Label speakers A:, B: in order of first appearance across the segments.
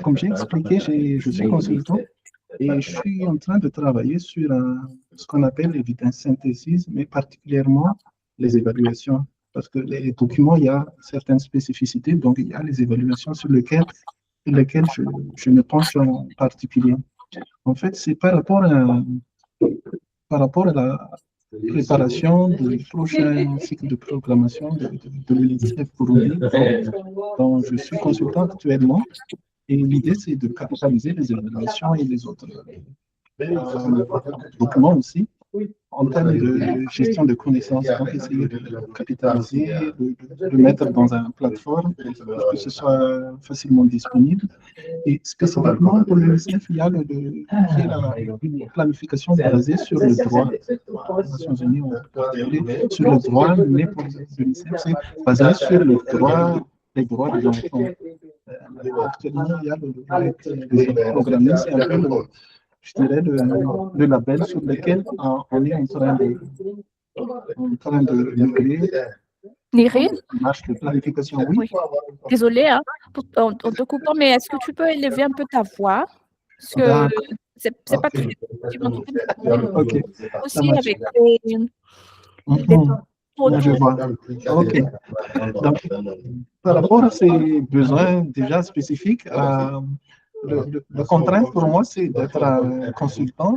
A: comme j'ai expliqué, je suis consultant et je suis en train de travailler sur ce qu'on appelle l'évidence synthesis, mais particulièrement les évaluations. Parce que les documents, il y a certaines spécificités, donc il y a les évaluations sur lesquelles je me penche en particulier. En fait, c'est par rapport à la préparation du prochain cycle de programmation de l'UNICEF Burundi, dont je suis consultant actuellement. Et l'idée, c'est de capitaliser les évaluations et les autres documents aussi en termes de gestion de connaissances. Donc, essayer de capitaliser, de le mettre dans une plateforme pour que ce soit facilement disponible. Et spécifiquement pour l'UNICEF, il y a une planification basée sur le droit. Les Nations Unies ont parlé sur le droit, mais pour l'UNICEF, c'est basé sur les droits des enfants. Actuellement, il y a le programme, c'est un peu je dirais, le label sur lequel on est en train de migrer.
B: Nirine?
A: Marche de planification, oui.
B: Oui. Désolée, hein, en te coupant, mais est-ce que tu peux élever un peu ta voix? Parce que c'est pas très
A: OK.
B: aussi avec
A: Je vois. OK. Donc, par rapport à ces besoins déjà spécifiques, le contrainte pour moi, c'est d'être un consultant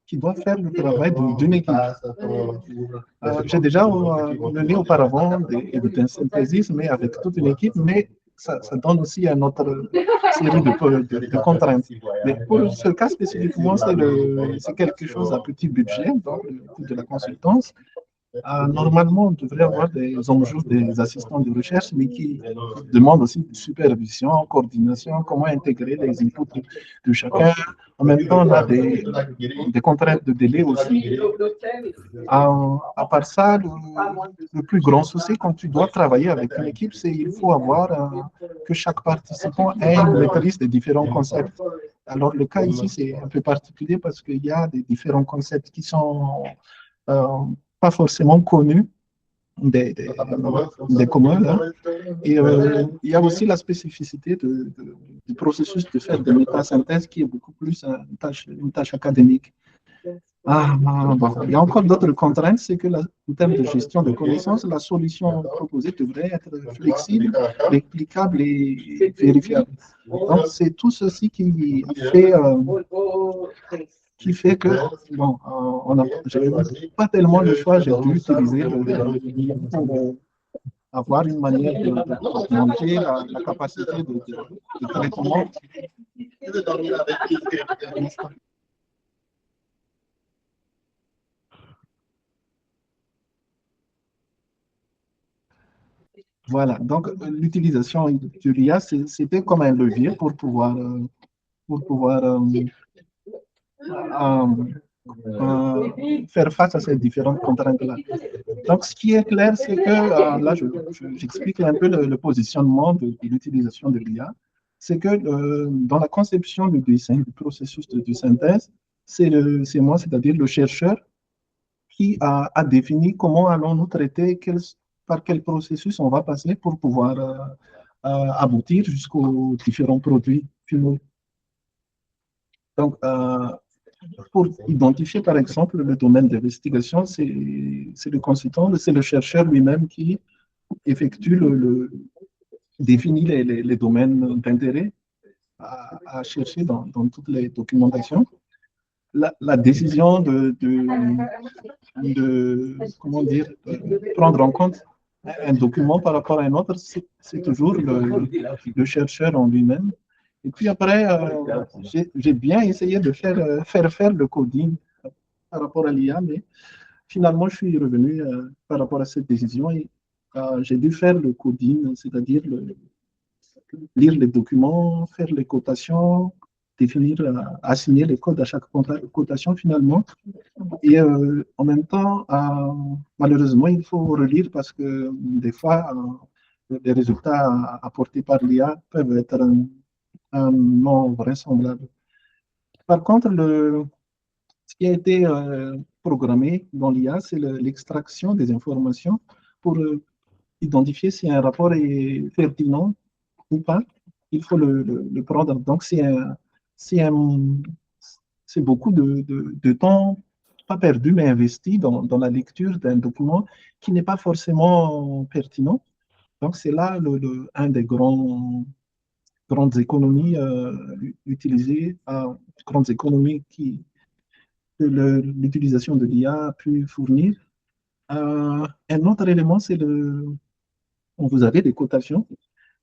A: qui doit faire le travail d'une équipe. J'ai déjà mené auparavant des synthesis, mais avec toute une équipe, mais ça donne aussi une autre série de contraintes. Mais pour ce cas spécifiquement, c'est quelque chose à petit budget, donc le coût de la consultance. Normalement, on devrait avoir des assistants de recherche, mais qui demandent aussi de supervision, coordination, comment intégrer les inputs de chacun. En même temps, on a des contraintes de délai aussi. À part ça, le plus grand souci quand tu dois travailler avec une équipe, c'est qu'il faut avoir que chaque participant ait une maîtrise des différents concepts. Alors, le cas ici, c'est un peu particulier parce qu'il y a des différents concepts qui sont pas forcément connus des communs. Là. Et il y a aussi la spécificité du processus de faire des métasynthèses qui est beaucoup plus une tâche académique. Bon. Il y a encore d'autres contraintes, c'est que en termes de gestion de connaissances, la solution proposée devrait être flexible, réplicable et vérifiable. Donc, c'est tout ceci qui fait que, bon, je n'avais pas tellement le choix, j'ai dû utiliser pour avoir une manière de monter la capacité de traitement. Voilà, donc l'utilisation de l'IA, c'était comme un levier pour pouvoir faire face à ces différentes contraintes-là. Donc, ce qui est clair, c'est que, là, j'explique un peu le positionnement de l'utilisation de l'IA. C'est que dans la conception du processus de synthèse, c'est moi, c'est-à-dire le chercheur, qui a défini comment allons-nous traiter, par quel processus on va passer pour pouvoir aboutir jusqu'aux différents produits finaux. Donc, pour identifier, par exemple, le domaine d'investigation, c'est le consultant, c'est le chercheur lui-même qui effectue définit les domaines d'intérêt à chercher dans toutes les documentations. La décision comment dire, de prendre en compte un document par rapport à un autre, c'est toujours le chercheur en lui-même. Et puis après, j'ai bien essayé de faire le coding par rapport à l'IA, mais finalement, je suis revenu par rapport à cette décision et j'ai dû faire le coding, c'est-à-dire lire les documents, faire les cotations, définir, assigner les codes à chaque cotation finalement. Et en même temps, malheureusement, il faut relire parce que des fois, les résultats apportés par l'IA peuvent être non vraisemblables. Par contre, ce qui a été programmé dans l'IA, c'est l'extraction des informations pour identifier si un rapport est pertinent ou pas. il faut le prendre. Donc, c'est beaucoup de temps, pas perdu, mais investi dans la lecture d'un document qui n'est pas forcément pertinent. Donc, c'est là un des grandes économies utilisées, grandes économies que l'utilisation de l'IA a pu fournir. Un autre élément, vous avez des cotations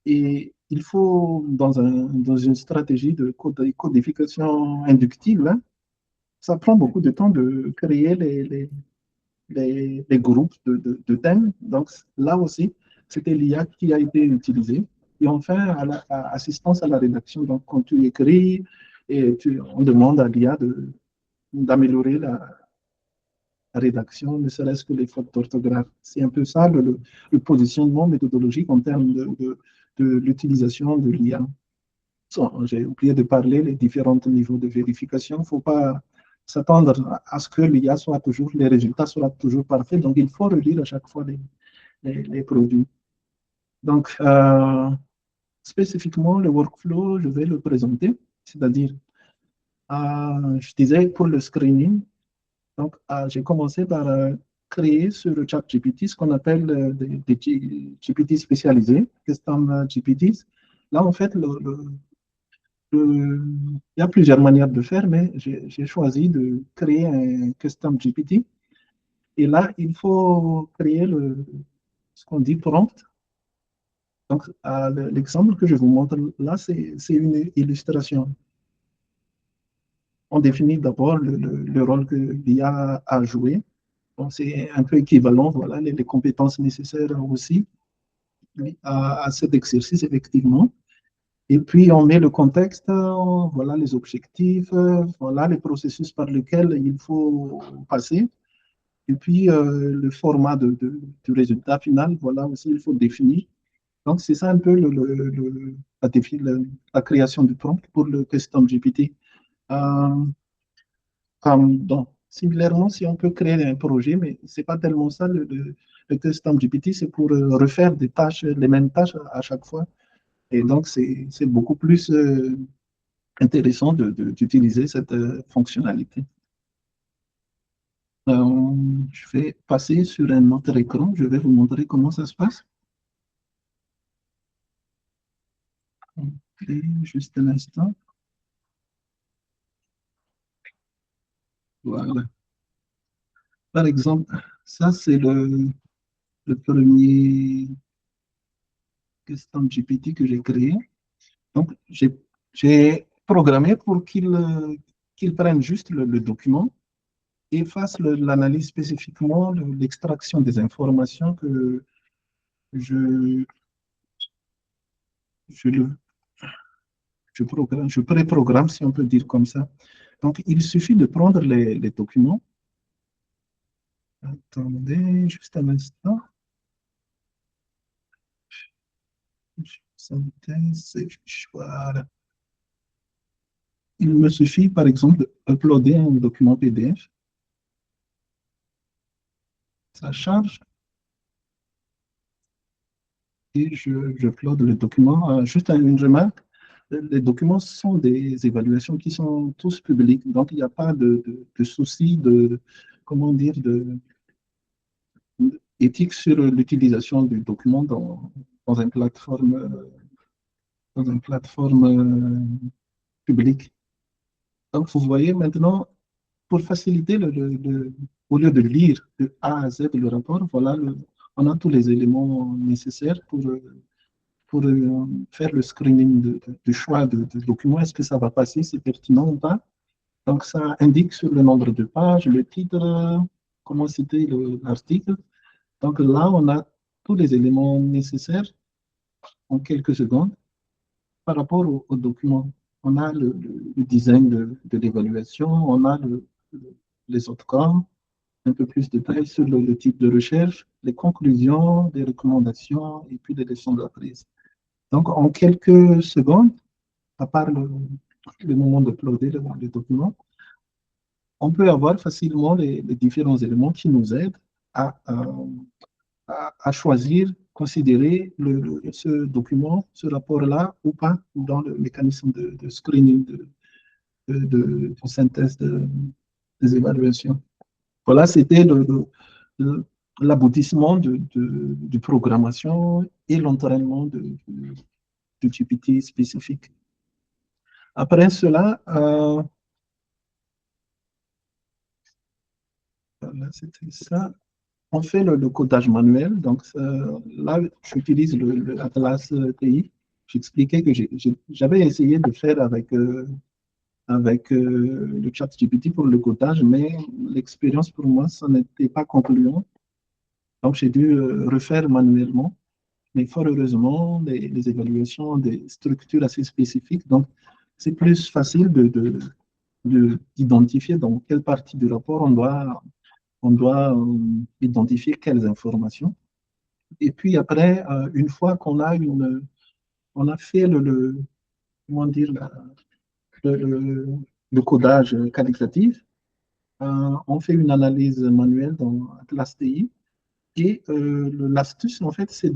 A: et il faut, dans une stratégie de codification inductive, hein, ça prend beaucoup de temps de créer les groupes de thèmes. Donc là aussi, c'était l'IA qui a été utilisée. Et enfin, assistance à la rédaction. Donc quand tu écris, on demande à l'IA d'améliorer la rédaction, ne serait-ce que les fautes d'orthographe. C'est un peu ça le positionnement méthodologique en termes de l'utilisation de l'IA. J'ai oublié de parler des différents niveaux de vérification. Il ne faut pas s'attendre à ce que l'IA soit toujours, les résultats soient toujours parfaits. Donc, il faut relire à chaque fois les produits. Donc, spécifiquement, le workflow, je vais le présenter. C'est-à-dire, je disais, pour le screening, donc, j'ai commencé par créer sur le chat GPT ce qu'on appelle des GPT spécialisés, custom GPTs. Là, en fait, il y a plusieurs manières de faire, mais j'ai choisi de créer un custom GPT. Et là, il faut créer ce qu'on dit prompt. Donc, l'exemple que je vous montre là, c'est une illustration. On définit d'abord le rôle que l'IA a joué. C'est un peu équivalent, voilà, les compétences nécessaires aussi à cet exercice, effectivement. Et puis, on met le contexte, voilà les objectifs, voilà les processus par lesquels il faut passer. Et puis, le format du résultat final, voilà aussi, il faut définir. Donc, c'est ça un peu la création du prompt pour le custom GPT. Donc, similairement, si on peut créer un projet, mais ce n'est pas tellement ça, le custom GPT, c'est pour refaire des tâches, les mêmes tâches à chaque fois. Et donc, c'est beaucoup plus intéressant d'utiliser cette fonctionnalité. Je vais passer sur un autre écran. Je vais vous montrer comment ça se passe. Okay, juste un instant. Voilà. Par exemple, ça, c'est le premier custom GPT que j'ai créé. Donc, j'ai programmé pour qu'il prenne juste le document et fasse l'analyse spécifiquement, l'extraction des informations que je, je, je pré-programme, si on peut dire comme ça. Donc, il suffit de prendre les documents. Attendez juste un instant. Synthèse, voilà. Il me suffit, par exemple, d'uploader un document PDF. Ça charge et je upload le document. Juste une remarque, les documents sont des évaluations qui sont tous publiques, donc il n'y a pas de souci comment dire, éthique sur l'utilisation du document dans une plateforme publique. Donc, vous voyez maintenant, pour faciliter au lieu de lire de A à Z le rapport, voilà, on a tous les éléments nécessaires pour faire le screening du choix de document. Est-ce que ça va passer, c'est pertinent ou pas? Donc, ça indique sur le nombre de pages, le titre, comment citer l'article. Donc là, on a tous les éléments nécessaires en quelques secondes par rapport au document. On a le design de l'évaluation, on a les autres cas, un peu plus de détails sur le type de recherche, les conclusions, les recommandations et puis les leçons de la prise. Donc, en quelques secondes, à part le moment d'uploader le document, on peut avoir facilement les différents éléments qui nous aident à choisir considérer ce document, ce rapport-là ou pas dans le mécanisme de screening, de synthèse des évaluations. Voilà, c'était l'aboutissement de programmation et l'entraînement de GPT spécifique. Après cela, voilà, c'était ça. On fait le codage manuel. Donc là, j'utilise l'Atlas TI. J'expliquais que j'avais essayé de faire avec le chat GPT pour le codage, mais l'expérience pour moi, ça n'était pas concluant. Donc, j'ai dû refaire manuellement. Mais fort heureusement, les évaluations ont des structures assez spécifiques. Donc, c'est plus facile d'identifier dans quelle partie du rapport on doit identifier quelles informations. Et puis après, une fois qu'on a on a fait comment dire, le codage qualitatif, on fait une analyse manuelle dans Atlas TI. Et l'astuce, en fait, c'est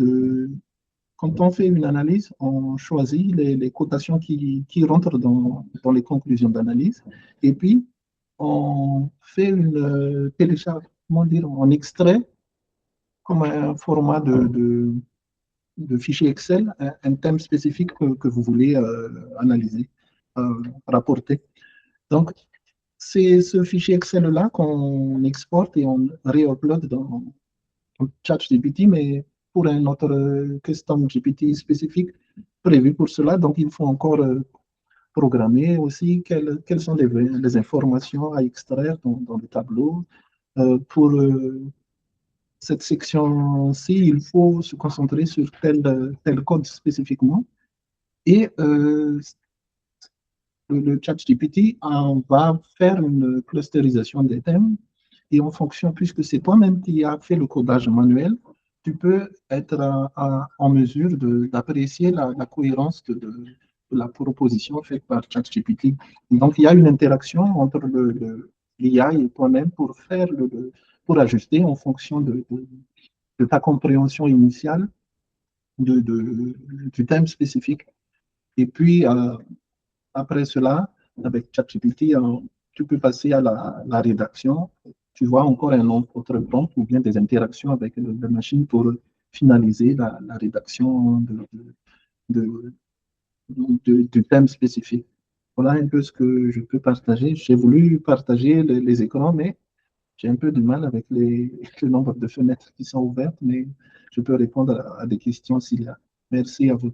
A: quand on fait une analyse, on choisit les cotations qui rentrent dans les conclusions d'analyse. Et puis, on fait une comment dire, on extrait comme un format de fichier Excel, un thème spécifique que vous voulez analyser, rapporter. Donc, c'est ce fichier Excel-là qu'on exporte et on réupload dans ChatGPT, mais pour un autre custom GPT spécifique prévu pour cela. Donc, il faut encore programmer aussi quelles sont les informations à extraire dans le tableau. Pour cette section-ci, il faut se concentrer sur tel code spécifiquement. Et le ChatGPT va faire une clusterisation des thèmes. Et en fonction, puisque c'est toi-même qui as fait le codage manuel, tu peux être en mesure d'apprécier la cohérence de la proposition faite par ChatGPT. Donc, il y a une interaction entre l'IA et toi-même pour ajuster en fonction de ta compréhension initiale du thème spécifique. Et puis, après cela, avec ChatGPT, tu peux passer à la rédaction. Tu vois encore un autre prompt ou bien des interactions avec la machine pour finaliser la rédaction du thème spécifique. Voilà un peu ce que je peux partager. J'ai voulu partager les écrans, mais j'ai un peu du mal avec le nombre de fenêtres qui sont ouvertes, mais je peux répondre à des questions s'il y a. Merci à vous.